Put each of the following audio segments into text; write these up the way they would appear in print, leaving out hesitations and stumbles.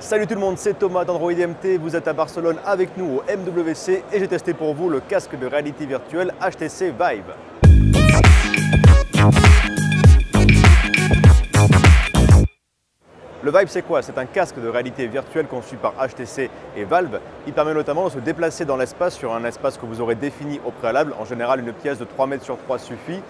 Salut tout le monde, c'est Thomas d'Android MT, vous êtes à Barcelone avec nous au MWC et j'ai testé pour vous le casque de réalité virtuelle HTC Vive. Le Vive, c'est quoi? C'est un casque de réalité virtuelle conçu par HTC et Valve. Il permet notamment de se déplacer dans l'espace sur un espace que vous aurez défini au préalable. En général, une pièce de 3 mètres sur 3 suffit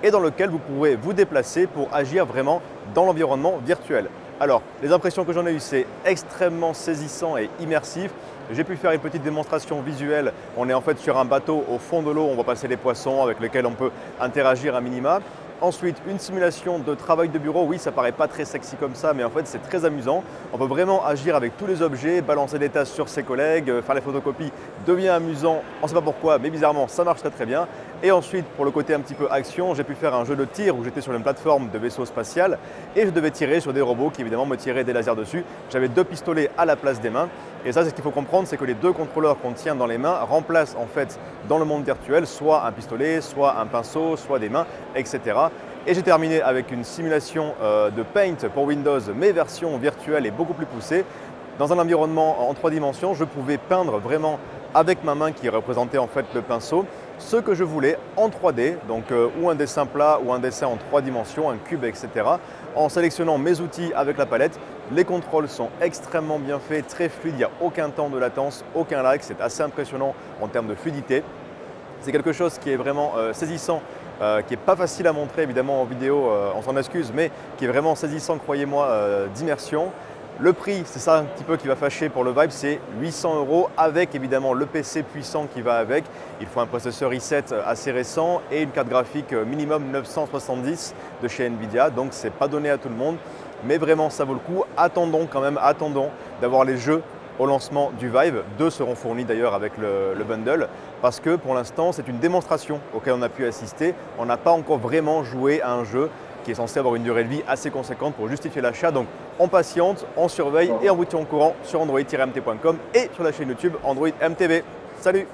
et dans lequel vous pourrez vous déplacer pour agir vraiment dans l'environnement virtuel. Alors, les impressions que j'en ai eues, c'est extrêmement saisissant et immersif. J'ai pu faire une petite démonstration visuelle. On est en fait sur un bateau au fond de l'eau, on va passer les poissons avec lesquels on peut interagir à minima. Ensuite, une simulation de travail de bureau. Oui, ça paraît pas très sexy comme ça, mais en fait, c'est très amusant. On peut vraiment agir avec tous les objets, balancer des tâches sur ses collègues, faire les photocopies devient amusant. On ne sait pas pourquoi, mais bizarrement, ça marche très bien. Et ensuite, pour le côté un petit peu action, j'ai pu faire un jeu de tir où j'étais sur une plateforme de vaisseau spatial et je devais tirer sur des robots qui évidemment me tiraient des lasers dessus. J'avais 2 pistolets à la place des mains. Et ça, c'est ce qu'il faut comprendre, c'est que les 2 contrôleurs qu'on tient dans les mains remplacent en fait dans le monde virtuel soit un pistolet, soit un pinceau, soit des mains, etc. Et j'ai terminé avec une simulation de Paint pour Windows, mais version virtuelle et beaucoup plus poussée. Dans un environnement en 3 dimensions, je pouvais peindre vraiment avec ma main qui représentait en fait le pinceau, ce que je voulais en 3D, donc ou un dessin plat ou un dessin en 3 dimensions, un cube, etc. En sélectionnant mes outils avec la palette, les contrôles sont extrêmement bien faits, très fluides, il n'y a aucun temps de latence, aucun lag, c'est assez impressionnant en termes de fluidité. C'est quelque chose qui est vraiment saisissant, qui n'est pas facile à montrer évidemment en vidéo, on s'en excuse, mais qui est vraiment saisissant, croyez-moi, d'immersion. Le prix, c'est ça un petit peu qui va fâcher pour le Vive, c'est 800 € avec évidemment le PC puissant qui va avec. Il faut un processeur i7 assez récent et une carte graphique minimum 970 de chez Nvidia, donc c'est pas donné à tout le monde, mais vraiment ça vaut le coup. Attendons quand même, attendons d'avoir les jeux au lancement du Vive. 2 seront fournis d'ailleurs avec le bundle parce que pour l'instant c'est une démonstration auquel on a pu assister. On n'a pas encore vraiment joué à un jeu qui est censé avoir une durée de vie assez conséquente pour justifier l'achat. Donc on patiente, on surveille et on vous tient au courant sur android-mt.com et sur la chaîne YouTube Android MTV. Salut!